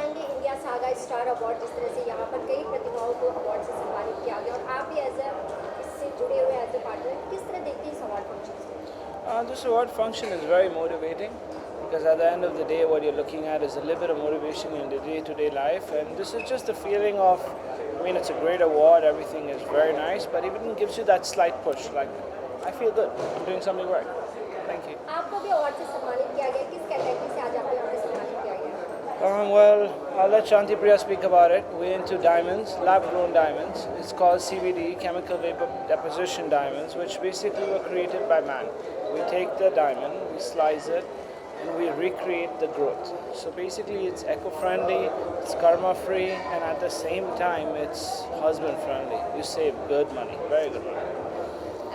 चाहेंगे India saga star award जिस तरह से यहाँ पर कई प्रतिभाओं को अवार्ड से सम्मानित किया गया और आप भी एज ए इससे जुड़े हुए एज ए पार्टनर किस तरह देखते हैं इस अवार्ड फंक्शन से? This award function is very motivating because at the end of the day, what you're looking at is a little bit of motivation in the day-to-day life, and this is just a feeling of, I mean, it's a great award, everything is very nice, but it even gives you that slight push, like, I feel good, I'm doing something right. Thank you. आपको भी award से सम्मानित किया गया, किस category से आज आपको यहाँ पे सम्मानित किया गया? Well, I'll let Shanti Priya speak about it. We're into diamonds, lab-grown diamonds. It's called CVD, chemical vapor deposition diamonds, which basically were created by man. We take the diamond, we slice it, and we recreate the growth. So basically, it's eco-friendly, it's karma-free, and at the same time, it's husband-friendly. You save good money, very good money.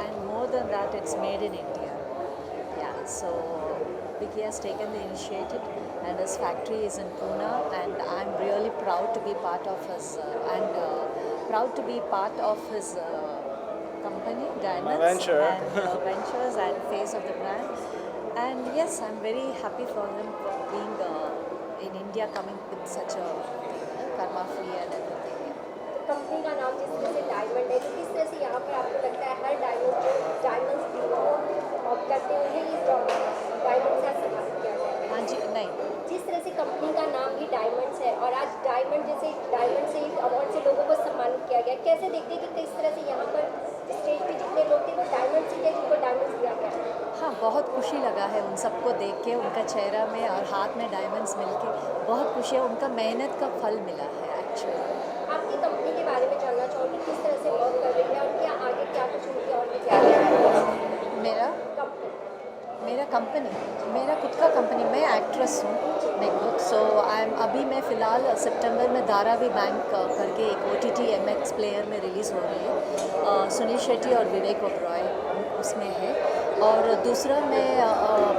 And more than that, it's made in India. Yeah, so Vicky has taken the initiative, and his factory is in Pune, and I'm really proud to be part of his company, Diamonds, venture. and ventures and face of the brand. And yes, I'm very happy for him for being in India, coming with such a karma free and everything. Company का नाम जिस तरह से diamond है, तो किस तरह से यहाँ पर आपको लगता है हर डायमंड्स करते हुए इस डायमंड से सम्मानित किया गया है? हाँ जी, नहीं, जिस तरह से कंपनी का नाम ही डायमंड्स है और आज डायमंड से ही अवार्ड से लोगों को सम्मानित किया गया, कैसे देखते हैं कि किस तरह से यहाँ पर स्टेज पे जितने लोग थे वो डायमंड से थे जिनको डायमंड्स दिया गया? हाँ, बहुत खुशी लगा है उन सबको देख के, उनका चेहरा में और हाथ में डायमंड्स मिलके बहुत खुशी है, उनका मेहनत का फल मिला है एक्चुअली। आपकी कंपनी के बारे में जानना चाहूँगी, किस तरह से वर्क कर रही है और क्या आगे क्या कुछ उनकी और भी तैयारी है? मेरा कंपनी, मेरा खुद का कंपनी, मैं एक्ट्रेस हूँ, मैं खुद, अभी मैं फ़िलहाल सितंबर में धारावी बैंक करके एक OTT MX प्लेयर में रिलीज़ हो रही है, सुनील शेट्टी और विवेक ओबरॉय उसमें है, और दूसरा मैं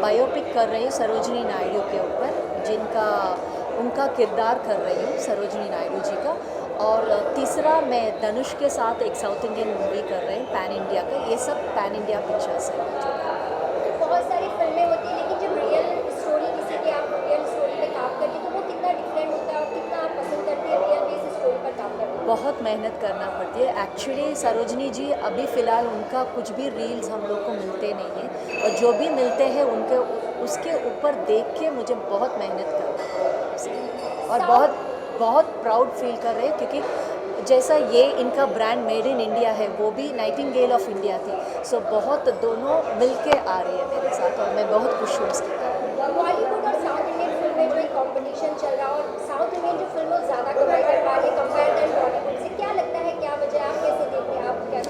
बायोपिक कर रही हूँ सरोजिनी नायडू के ऊपर, उनका किरदार कर रही हूँ सरोजिनी नायडू जी का, और तीसरा मैं धनुष के साथ एक साउथ इंडियन मूवी कर रही हूँ पैन इंडिया का, ये सब पैन इंडिया पिक्चर्स है। बहुत सारी फिल्में होती हैं लेकिन जब रियल स्टोरी किसी की आप रियल स्टोरी पे काम करती है तो वो कितना डिफरेंट होता है और कितना आप पसंद करती है रियल बेस स्टोरी पर काम करना? बहुत मेहनत करना पड़ती है एक्चुअली। सरोजनी जी अभी फ़िलहाल उनका कुछ भी रील्स हम लोग को मिलते नहीं हैं, और जो भी मिलते हैं उसके ऊपर देख के मुझे बहुत मेहनत करना है और बहुत प्राउड फील कर रहे हैं, क्योंकि जैसा ये इनका ब्रांड मेड इन इंडिया है, वो भी नाइटिंगेल ऑफ इंडिया थी, सो बहुत दोनों मिलके आ रही है मेरे साथ और मैं बहुत खुश हूँ उसके बाद। बॉलीवुड और साउथ इंडियन फिल्में जो एक कॉम्पिटिशन चल रहा है और साउथ इंडियन जो फिल्म वो ज़्यादा कमाई कर पा रही है कंपेयर देन बॉलीवुड से, क्या लगता है क्या वजह, आप कैसे देखते हैं, आप क्या?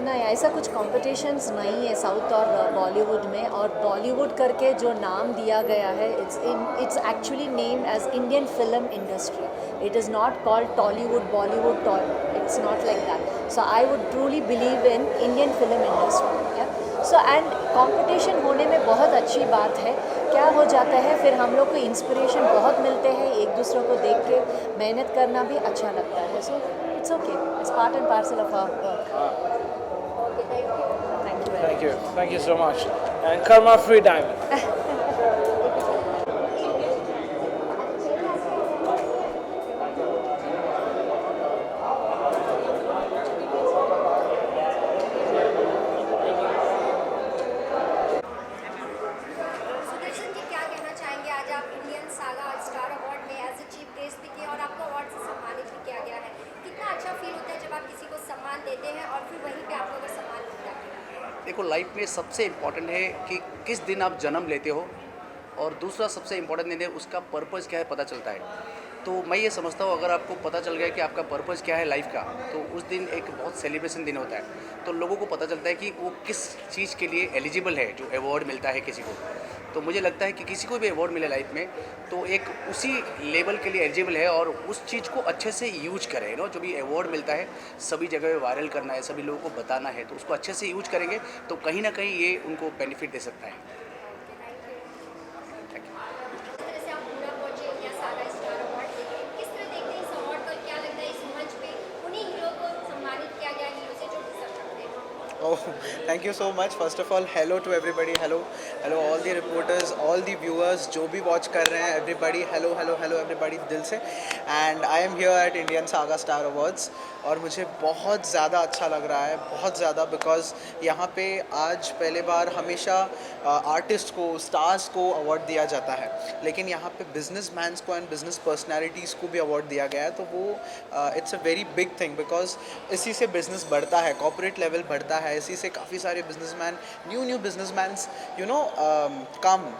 नहीं, ऐसा कुछ कॉम्पिटिशन्स नहीं है साउथ और बॉलीवुड में, और बॉलीवुड करके जो नाम दिया गया है it's actually named as Indian film industry, it is not called Tollywood, Bollywood, it's not like that, so I would truly believe in Indian film industry. So and competition होने में बहुत अच्छी बात है, क्या हो जाता है फिर हम लोग को इंस्पिरेशन बहुत मिलते हैं, एक दूसरे को देख के मेहनत करना भी अच्छा लगता है, so it's okay, it's part and parcel of our work. Thank you so much. And Karma Free Diamond. Sudarshan ji, क्या कहना चाहेंगे, आज आप इंडियन सागा स्टार अवार्ड में एज ए चीफ गेस्ट भी थे और आपको अवार्ड से सम्मानित भी किया गया है, कितना अच्छा फील होता है जब आप किसी को सम्मान देते हैं और फिर वहीं पे आपको अगर सम्मान मिलता है? देखो, लाइफ में सबसे इम्पॉर्टेंट है कि किस दिन आप जन्म लेते हो, और दूसरा सबसे इम्पॉर्टेंट दिन है उसका पर्पज़ क्या है पता चलता है। तो मैं ये समझता हूँ अगर आपको पता चल गया कि आपका पर्पज़ क्या है लाइफ का, तो उस दिन एक बहुत सेलिब्रेशन दिन होता है, तो लोगों को पता चलता है कि वो किस चीज़ के लिए एलिजिबल है, जो अवार्ड मिलता है किसी को। तो मुझे लगता है कि किसी को भी अवार्ड मिले लाइफ में तो एक उसी लेवल के लिए एलिजिबल है और उस चीज़ को अच्छे से यूज करें। जो भी अवार्ड मिलता है सभी जगह वायरल करना है, सभी लोगों को बताना है, तो उसको अच्छे से यूज करेंगे तो कहीं ना कहीं ये उनको बेनिफिट दे सकता है। thank you so much. First of all, hello to everybody. Hello all the reporters, all the viewers जो भी watch कर रहे हैं, everybody. Hello everybody दिल से. And I am here at Indian Saga Star Awards और मुझे बहुत ज़्यादा अच्छा लग रहा है, बहुत ज़्यादा, बिकॉज यहाँ पे आज पहले बार हमेशा आर्टिस्ट को, स्टार्स को अवार्ड दिया जाता है, लेकिन यहाँ पे बिजनेसमैन्स को एंड बिजनेस पर्सनालिटीज़ को भी अवार्ड दिया गया है. तो वो it's a very big thing, because इसी से बिजनेस बढ़ता है, कॉर्पोरेट लेवल बढ़ता है, इसी से काफ़ी सारे बिजनेसमैन, न्यू बिजनेसमैन्स कम,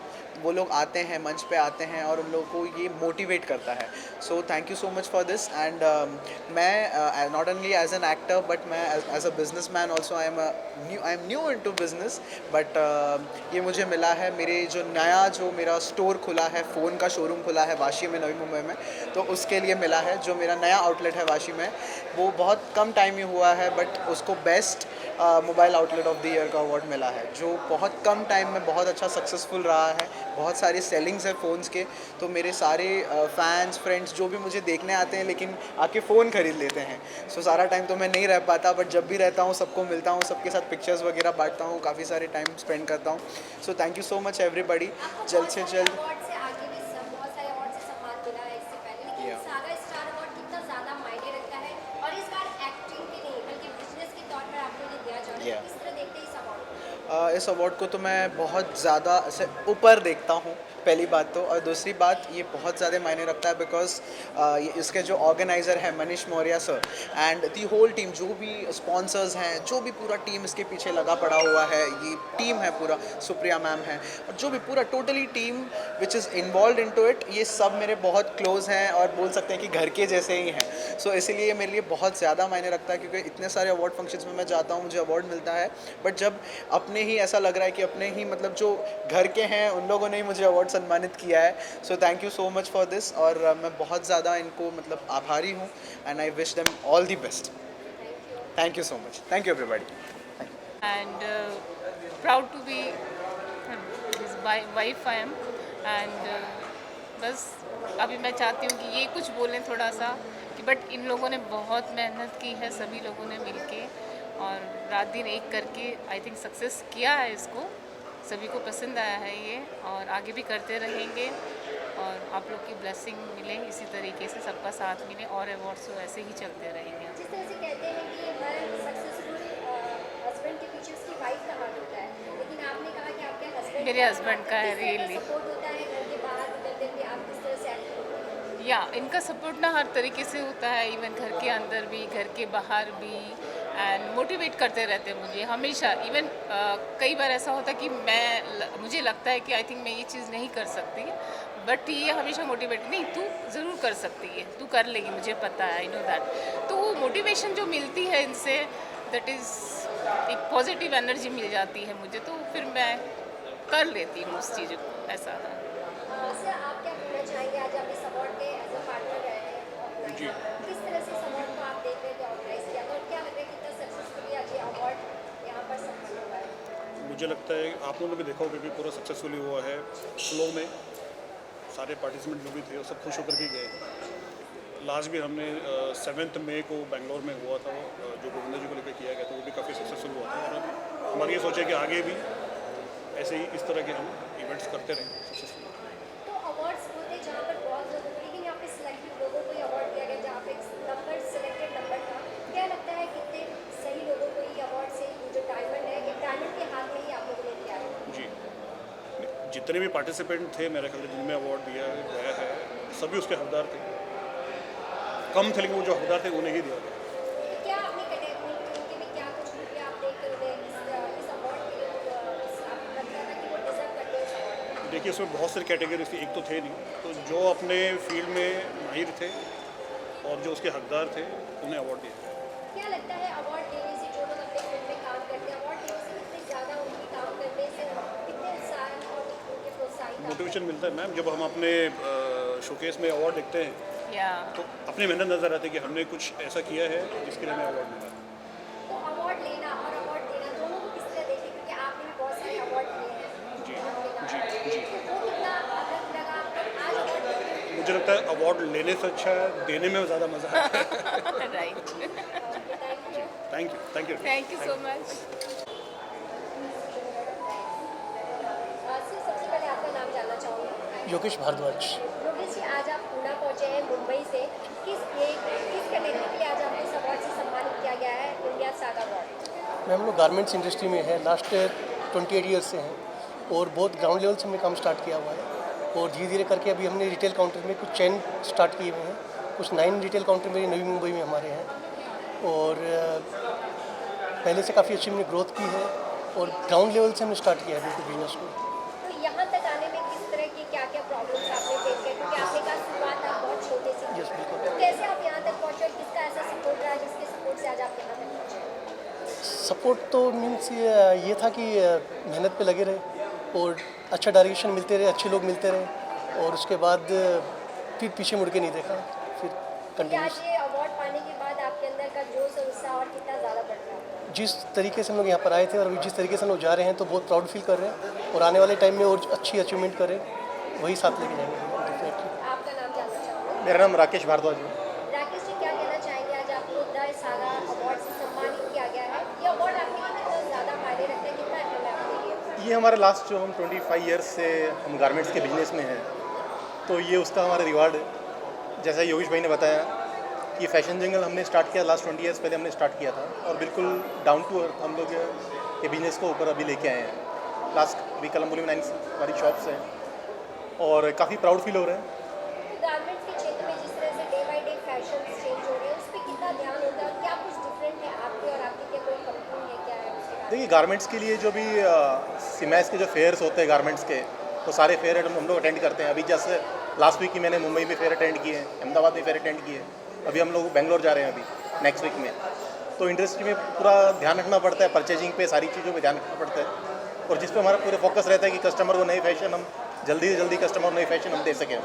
वो लोग आते हैं, मंच पे आते हैं और उन लोगों को ये मोटिवेट करता है. So thank you so much for this. And मैं not only as an actor but मैं as a business man also I am new in to business. But ये मुझे मिला है, जो मेरा स्टोर खुला है, फ़ोन का शोरूम खुला है वाशी में, नवी मुंबई में, तो उसके लिए मिला है. जो मेरा नया आउटलेट है वाशी में, वो बहुत कम टाइम ही हुआ है, बट उसको best mobile outlet of the year का अवार्ड मिला है, जो बहुत कम टाइम में बहुत अच्छा सक्सेसफुल रहा है. बहुत सारी सेलिंग्स है फ़ोन्स के, तो मेरे सारे फैंस, फ्रेंड्स जो भी मुझे देखने आते हैं लेकिन आके फ़ोन ख़रीद लेते हैं. सो सारा टाइम तो मैं नहीं रह पाता, बट जब भी रहता हूँ सबको मिलता हूँ, सबके साथ पिक्चर्स वगैरह बांटता हूँ, काफ़ी सारे टाइम स्पेंड करता हूँ. सो thank you so much everybody. जल्द से जल्द अवार्ड से आगे भी बहुत सारे अवार्ड से सम्मान मिला है इससे पहले, लेकिन Yeah. सागा स्टार अवार्ड कितना ज़्यादा मायने रखता है और इस बार एक्टिंग के नहीं बल्कि बिजनेस के तौर पर आपको ये दिया जा रहा है. Yeah. किस तरह देखते हैं इस अवार्ड को? इस अवार्ड को तो मैं बहुत ज़्यादा ऐसे ऊपर देखता हूँ, पहली बात तो. और दूसरी बात, ये बहुत ज़्यादा मायने रखता है बिकॉज इसके जो ऑर्गेनाइज़र है Manish Maurya sir and the whole team, जो भी स्पॉन्सर्स हैं, जो भी पूरा टीम इसके पीछे लगा पड़ा हुआ है, ये टीम है पूरा, सुप्रिया मैम है, और जो भी पूरा totally team which is involve into it, ये सब मेरे बहुत क्लोज हैं और बोल सकते हैं कि घर के जैसे ही हैं. सो इसीलिए ये मेरे लिए बहुत ज़्यादा मायने रखता है, क्योंकि इतने सारे अवार्ड फंक्शंस में मैं जाता हूँ, मुझे अवार्ड मिलता है, बट जब अपने ही ऐसा लग रहा है कि अपने ही मतलब जो घर के हैं उन लोगों ने ही मुझे अवार्ड सम्मानित किया है. So thank you so much for this. और मैं बहुत ज़्यादा इनको मतलब आभारी हूँ and I wish them all the best. Thank you so much. Thank you everybody. and proud to be his wife I am and बस अभी मैं चाहती हूँ कि ये कुछ बोलें थोड़ा सा कि बट इन लोगों ने बहुत मेहनत की है, सभी लोगों ने मिलके और रात दिन एक करके आई थिंक सक्सेस किया है इसको. सभी को पसंद आया है ये और आगे भी करते रहेंगे और आप लोग की ब्लेसिंग मिले, इसी तरीके से सबका साथ मिले और अवार्ड्स तो ऐसे ही चलते रहेंगे. जिस तरह से कहते हैं कि हर सक्सेसफुल हस्बैंड के पीछे उसकी वाइफ का हाथ होता है, लेकिन आपने कहा कि आपके हस्बैंड मेरे husband का है, really. सपोर्ट होता है घर के बाहर निकलते हुए, आप किस तरह से एक्ट करते हैं? या इनका सपोर्ट ना हर तरीके से होता है, इवन घर के अंदर भी, घर के बाहर भी, एंड मोटिवेट करते रहते हैं मुझे हमेशा. इवन कई बार ऐसा होता है कि मुझे लगता है कि आई थिंक मैं ये चीज़ नहीं कर सकती, बट ये हमेशा मोटिवेट, नहीं तू ज़रूर कर सकती है, तू कर लेगी, मुझे पता है, आई नो दैट. तो वो मोटिवेशन जो मिलती है इनसे, दैट इज़ एक पॉजिटिव एनर्जी मिल जाती है मुझे, तो फिर मैं कर लेती हूँ उस चीज़ को. ऐसा है. सर, आप क्या कहना चाहेंगे? आज आप इस अवार्ड के एज अ पार्टनर रहे हैं organizer. किस तरह से इस अवार्ड को आप देख रहे थे ऑर्गेनाइज किया था और क्या लग रहा है कितना सक्सेसफुली आज ये अवार्ड यहाँ पर सम्पन्न हुआ है? मुझे लगता है आप लोगों ने भी देखा होगा कि पूरा सक्सेसफुली हुआ है. फ्लो में सारे पार्टिसिपेंट जो भी थे वो सब खुश होकर के गए. लास्ट भी हमने 7 मई को बेंगलोर में हुआ था, जो गोविंदा जी को लेकर किया गया था, वो भी काफ़ी सक्सेसफुल हुआ था. और हमारी ये सोच है कि आगे भी ऐसे ही इस तरह के हम इवेंट्स करते रहें सक्सेसफुल. तो अवार्ड्स होते जहाँ पर बहुत लोग होते, लेकिन यहाँ पे सिलेक्टेड लोगों को ये अवार्ड दिया गया जहाँ पे नंबर सिलेक्टेड नंबर था. क्या लगता है कितने सही लोगों को ये अवार्ड से जो डायमंड है, एक डायमंड के हाथ में ही आप लोगों ने दिया है? जी, जितने भी पार्टिसिपेंट थे मेरे ख्याल से जिनमें अवार्ड दिया गया है सभी उसके हकदार थे. कम थे लेकिन वो जो हकदार थे उन्हें ही दिया गया. क्या आपने कैटेगरी उनके में क्या कुछ रुपया आप देख कर उन्हें इस अवार्ड के लिए आपको लगता था कि वो डिजर्व करते हैं इस अवार्ड? देखिए उसमें बहुत सारी कैटेगरीज थी, एक तो थे नहीं, तो जो अपने फील्ड में माहिर थे और जो उसके हकदार थे उन्हें अवार्ड दिया. क्या लगता है अवार्ड देने से जो लोग अपने फील्ड में काम करते हैं, अवार्ड देने से कितने ज़्यादा उनकी काम करने से कितने उत्साह और उनके प्रोत्साहित मोटिवेशन मिलता है मैम. जब हम अपने शोकेस में अवार्ड देखते हैं या तो अपनी मेहनत नज़र आती है कि हमने कुछ ऐसा किया है जिसके लिए हमें अवार्ड मिला. तो अवार्ड लेना और अवार्ड देना दोनों को किस तरह देखें, क्योंकि आपने भी बहुत सारे अवार्ड लिए हैं जी आपके नाम जी जी. तो वो कितना अलग लगा आपको आज अवार्ड देते मुझे लगता है अवार्ड लेने से अच्छा है देने में ज़्यादा मज़ा आता है. राइट. हैं? Thank you. Thank you thank you so much. Yogesh Bhardwaj. Yogesh ji, आज आप पूना पहुंचे हैं मुंबई से। किस कैटेगरी के लिए आज आपको इस अवार्ड से सम्मानित किया गया है, इंडिया सागा अवार्ड? मैं हम लोग गारमेंट्स इंडस्ट्री में है, लास्ट 28 ईयर्स से हैं और बहुत ग्राउंड लेवल से हमने काम स्टार्ट किया हुआ है और धीरे धीरे करके अभी हमने रिटेल काउंटर में कुछ चेन स्टार्ट किए हुए हैं, कुछ 9 रिटेल काउंटर मेरी नवी मुंबई में हमारे हैं और पहले से काफ़ी अच्छी हमने ग्रोथ की है और ग्राउंड लेवल से हमने स्टार्ट किया है बिल्कुल बिजनेस को। तो यहाँ तक आने में किस तरह की क्या क्या प्रॉब्लम्स आपने फेस किए, क्योंकि आपने कहा शुरुआत आप बहुत छोटे से की। Yes, बिल्कुल। तो कैसे आप यहाँ तक पहुँचे और किसका ऐसा सपोर्ट रहा जिसके सपोर्ट से आज आप यहाँ तक पहुँचे? सपोर्ट तो मीन्स ये था कि मेहनत पे लगे रहे और अच्छा डायरेक्शन मिलते रहे, अच्छे लोग मिलते रहे और उसके बाद फिर पीछे मुड़ के नहीं देखा, फिर कि कंटिन्यूस। आज ये अवार्ड पाने के बाद आपके अंदर का जोश और उत्साह और कितना ज़्यादा बढ़ रहा है? जिस तरीके से हम लोग यहाँ पर आए थे और अभी जिस तरीके से हम लोग जा रहे हैं तो बहुत प्राउड फील कर रहे हैं और आने वाले टाइम में और अच्छी अचीवमेंट करें, वही साथ लेके जाएंगे डेफिनेटली। आपका नाम जानना चाहूँगा। मेरा नाम राकेश भारद्वाज है। राकेश जी, क्या कहना चाहेंगे, आज आपको द सागा अवार्ड से सम्मानित किया गया है। ये अवार्ड आपके लिए कितना ज़्यादा मायने रखता है, कितना अहम है आपके लिए? ये हमारा लास्ट जो हम 25 ईयर्स से हम गारमेंट्स के बिजनेस में हैं, तो ये उसका हमारा रिवार्ड है। जैसा योगेश भाई ने बताया कि फैशन जंगल हमने स्टार्ट किया लास्ट 20 ईयर्स पहले हमने स्टार्ट किया था और बिल्कुल डाउन टू अर्थ हम लोग ये बिज़नेस को ऊपर अभी लेके आए हैं। लास्ट अभी कलम्बोली में 9 हमारी शॉप्स हैं और काफ़ी प्राउड फील हो रहा है। गारमेंट्स के क्षेत्र में जिस तरह से day by day fashion change हो रहे हैं, उस पर कितना ध्यान होता है और क्या कुछ डिफरेंट है आपके और आपकी, क्या कोई कंपनी है, क्या है उसके बारे में? देखिए, गारमेंट्स के लिए जो भी सीमैस के जो फेयर्स होते हैं गारमेंट्स के, तो सारे फेयर हम लोग अटेंड करते हैं। अभी जैसे लास्ट वीक ही मैंने मुंबई में फेयर अटेंड किए हैं, अहमदाबाद में फेयर अटेंड किए हैं, अभी हम लोग बेंगलोर जा रहे हैं अभी नेक्स्ट वीक में। तो इंडस्ट्री में पूरा ध्यान रखना पड़ता है, परचेजिंग पे सारी चीज़ों पे ध्यान रखना पड़ता है और जिस पे हमारा पूरा फोकस रहता है कि कस्टमर को नई फैशन हम जल्दी से जल्दी कस्टमर को नई फैशन हम दे सकें।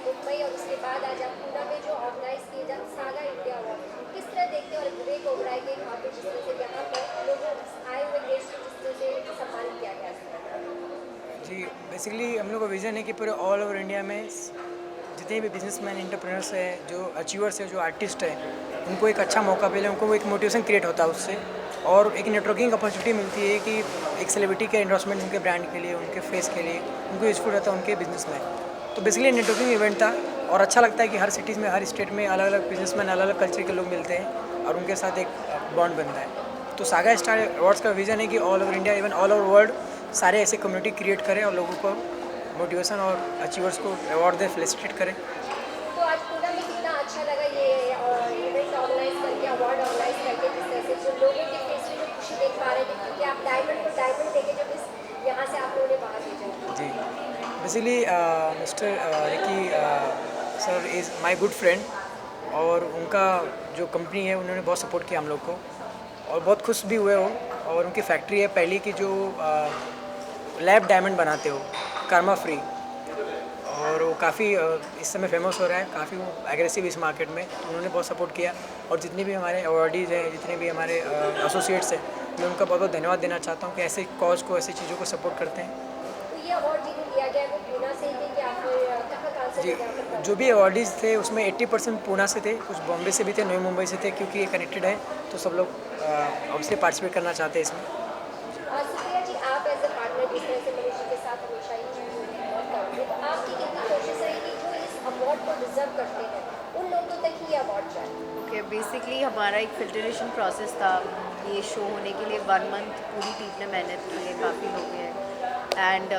मुंबई और उसके बाद आज आप पूना में जो ऑर्गेनाइज किए जाए सागा इंडिया अवार्ड, किस तरह देखते हैं और विवेक ओबराय के यहाँ पे जिस तरह से यहाँ पर लोगों आए हुए गेस्ट को जिस तरह से सम्मानित किया गया है? जी, बेसिकली हम लोग का विज़न है कि पूरे ऑल ओवर इंडिया में जितने भी बिजनेसमैन, एंटरप्रेन्योर्स है, जो अचीवर्स है, जो आर्टिस्ट है, उनको एक अच्छा मौका मिले, उनको एक मोटिवेशन क्रिएट होता है उससे और एक नेटवर्किंग अपॉर्चुनिटी मिलती है कि एक सेलिब्रिटी के एंडोर्समेंट उनके ब्रांड के लिए, उनके फेस के लिए उनको यूजफुल रहता है उनके बिजनेस में। तो बेसिकली नेटवर्किंग इवेंट था और अच्छा लगता है कि हर सिटीज़ में, हर स्टेट में अलग अलग बिजनेसमैन, अलग अलग कल्चर के लोग मिलते हैं और उनके साथ एक बॉन्ड बनता है। तो सागा स्टार अवार्ड्स का विज़न है कि all over India, even all over world सारे ऐसे कम्युनिटी क्रिएट करें और लोगों को मोटिवेशन और अचीवर्स को अवार्ड दे, फेलिसिटेट करें। तो आज पूना में कितना अच्छा लगा ये इवेंट ऑर्गेनाइज करके, अवार्ड ऑर्गेनाइज करके, जिस तरह से जो लोगों के फेस में जो खुशी देख पा रहे थे, क्योंकि आप डायमंड को डायमंड देके जब इस यहाँ से आप लोगों ने बाहर भेजा। जी, basically mister Ricky sir is my good friend और उनका जो कंपनी है उन्होंने बहुत सपोर्ट किया हम लोग को और बहुत खुश भी हुए हो। और उनकी फैक्ट्री है पहले की जो लैब डायमंड बनाते हो, कर्मा फ्री, और वो काफ़ी इस समय फेमस हो रहा है, काफ़ी वो एग्रेसिव इस मार्केट में। तो उन्होंने बहुत सपोर्ट किया और जितने भी हमारे अवार्डीज़ हैं, जितने भी हमारे एसोसिएट्स हैं, मैं उनका बहुत बहुत धन्यवाद देना चाहता हूँ कि ऐसे कॉज को, ऐसी चीज़ों को सपोर्ट करते हैं। तो ये अवार्ड जिन्हें दिया गया है वो पूना से ही थे कि आप कहाँ से जी, थे? जो भी अवार्डीज़ थे उसमें 80% पूना से थे, कुछ बॉम्बे से भी थे, नई मुंबई से थे, क्योंकि ये कनेक्टेड है तो सब लोग ऑब्वियसली पार्टिसिपेट करना चाहते हैं इसमें। सुप्रिया जी, आप एज ए पार्टनर जिस तरह से मनुष्य के साथ हमेशा ही करोगे, तो आपकी कितनी कोशिश रहेगी जो इस अवार्ड को डिजर्व करते हैं उन लोगों तक ही ये अवार्ड जाए? ओके, बेसिकली हमारा एक फिल्टरेशन प्रोसेस था ये शो होने के लिए। 1 मंथ पूरी टीम ने मेहनत की है, काफ़ी लोग हैं एंड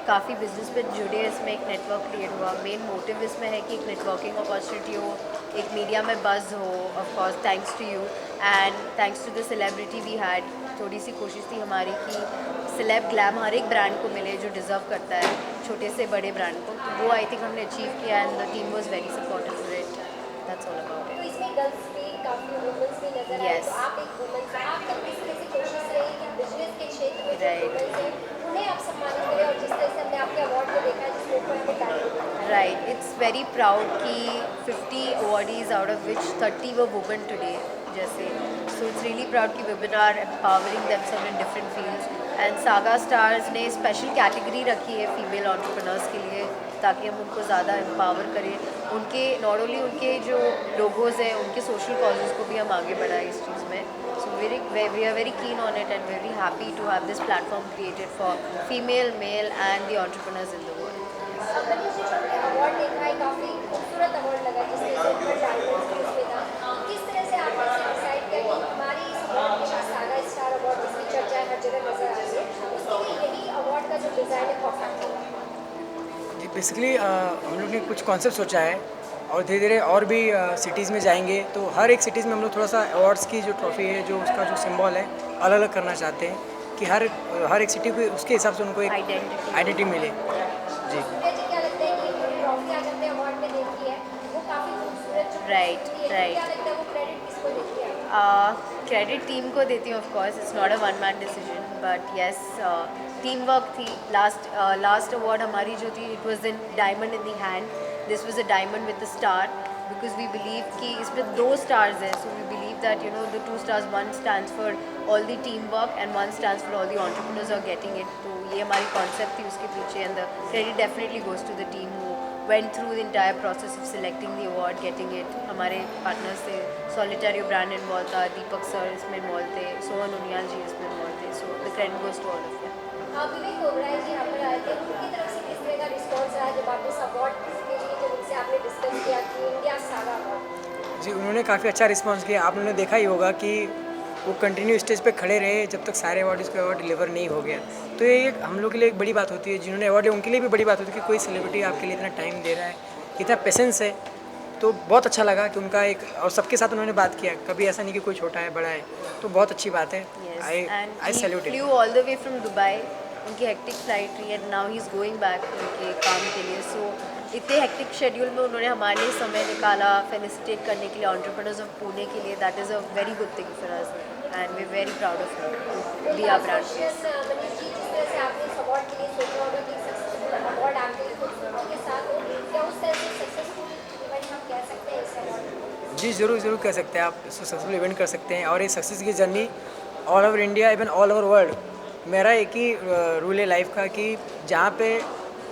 काफ़ी बिजनेस में जुड़े, इसमें एक नेटवर्क क्रिएट हुआ। मेन मोटिव इसमें है कि एक नेटवर्किंग अपॉर्चुनिटी हो, एक मीडिया में बज़ हो, of course thanks to you and thanks to the celebrity we had. थोड़ी सी कोशिश थी हमारी कि सेलेब ग्लैम हर एक ब्रांड को मिले जो डिज़र्व करता है, छोटे से बड़े ब्रांड को। तो वो आई थिंक हमने अचीव किया and the team was very supportive for it. That's all about तो इसमें गर्ल्स भी काफ़ी वुमेन्स भी नजर आए, Yes. तो आप एक वुमेन से आप तक किस तरह से कोशिश रही कि बिजनेस के क्षेत्र में जो Right. वुमेन्स हैं उन्हें आप सम्मानित करें, और जिस तरह से हमने आपके अवार्ड को देखा है जिसके ऊपर हमें time right, it's very proud कि 50 awardees out of which 30 were women today जैसे। सो इट्स रियली प्राउड कि women are empowering themselves in different fields and Saga Stars ने स्पेशल कैटेगरी रखी है फीमेल एंटरप्रेन्योर्स के लिए ताकि हम उनको ज़्यादा एम्पावर करें, उनके नॉट ओनली उनके जो लोगोज़ हैं उनके सोशल कॉजेज़ को भी हम आगे बढ़ाएं इस चीज़ में। सो we are very keen on it and very happy to have this platform created for female, male and the entrepreneurs in the world. Manish ji, हमने अवार्ड देखा है, काफ़ी खूबसूरत अवार्ड लगा जिसमें सिल्वर डायमंड भी उसमें था। किस तरह से आपने डिसाइड किया कि हमारी इस अवार्ड के बाद सागा स्टार अवार्ड जिसकी चर्चा हर जगह नजर आ रही है, उसके लिए यही अवार्ड का जो डिज़ाइन है परफेक्ट होगा? जी बेसिकली हम लोग ने कुछ कॉन्सेप्ट सोचा है और धीरे धीरे और भी सिटीज़ में जाएंगे, तो हर एक सिटीज़ में हम लोग थोड़ा सा अवार्ड्स की जो ट्रॉफी है, जो उसका जो सिंबल है, अलग अलग करना चाहते हैं कि हर एक सिटी को उसके हिसाब से उनको एक आइडेंटिटी मिले। जी सूर्य जी, क्या लगता है कि जो ट्रॉफी आज हमने अवार्ड में देखी है वो काफ़ी खूबसूरत जो Right, होती है, right. क्या लगता है वो क्रेडिट किसको देती है? क्रेडिट टीम को देती हूँ of course, it's not a one man decision, but yes team work थी। लास्ट अवार्ड हमारी जो थी, it was in diamond in the hand, this was a diamond with the star, because we believe कि इसमें 2 stars हैं, so we believe that you know the 2 stars, one stands for all the team work and one stands for all the entrepreneurs who are getting it. तो ये हमारी concept थी उसके पीछे, and the credit definitely goes to the team who went through the entire process of selecting the award, getting it. हमारे partners थे, सॉलिटारियो brand involve था, दीपक sir इसमें इन्वॉल्व थे, सोहन उनियाल जी इसमें इन्वॉल्व थे, so the credit goes to all of them. Vivek Oberoi ji यहाँ पर आए थे, उनकी तरफ से किस तरह का रिस्पॉन्स रहा जब आपने इस अवार्ड के लिए जब उनसे आपने डिस्कस किया कि इंडिया सागा अवार्ड? जी उन्होंने काफ़ी अच्छा रिस्पांस किया। आपने देखा ही होगा कि वो कंटिन्यू स्टेज पे खड़े रहे जब तक सारे अवार्ड इसको अवार्ड डिलीवर नहीं हो गया। तो ये एक हम लोग के लिए एक बड़ी बात होती है, जिन्होंने अवार्ड लिया उनके लिए भी बड़ी बात होती है कि कोई सेलिब्रिटी आपके लिए इतना टाइम दे रहा है, इतना पेशेंस है। तो बहुत अच्छा लगा कि उनका एक, और सबके साथ उन्होंने बात किया, कभी ऐसा नहीं कि कोई छोटा है बड़ा है, तो बहुत अच्छी बात है। आई salute flu all the way from Dubai, उनकी हेक्टिक फ्लाइट रही and now he is going back उनके काम के लिए। सो इतने हेक्टिक शेड्यूल में उन्होंने हमारे लिए समय निकाला फेलिसिटेट करने के लिए एंटरप्रेन्योर्स ऑफ पुणे के लिए। That is a very good thing for us and we very proud of him, be our brand. Manish ji, जिस तरह से आपने इस अवार्ड के लिए सोचा होगा कि सक्सेसफुल अवार्ड आपके लिए खूबसूरती के साथ हो, क्या उस तरह से सक्सेसफुल इवेंट हम कह सकते हैं इस अवार्ड को? जी ज़रूर कह सकते हैं, आप सक्सेसफुल इवेंट कर सकते हैं। और ये सक्सेस की journey all over India, even all over world, मेरा एक ही रूल है लाइफ का कि जहाँ पे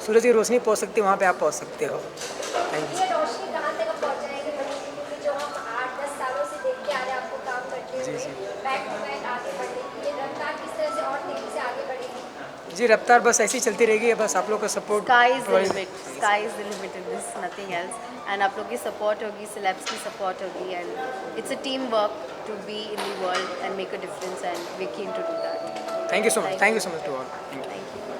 सूरज की रोशनी पहुँच सकती है वहाँ पे आप पहुँच सकते हो। Thank you. ये रोशनी कहाँ तक पहुँचाएंगे मनीष जी, क्योंकि जो हम 8-10 सालों से देखते आ रहे हैं आपको काम करते हुए बैक टू बैक आगे बढ़ने की, ये रफ्तार किस तरह से और तेजी से आगे बढ़ेगी? जी रफ्तार बस ऐसी चलती रहेगी, बस आप लोग का support. Sky is the limit in this, nothing else. And आप लोग की सपोर्ट होगी, सेलेब्स की सपोर्ट होगी, and it's a team work to be in the world and make a difference, and we keen to do that. Thank you so much to all. Thank you.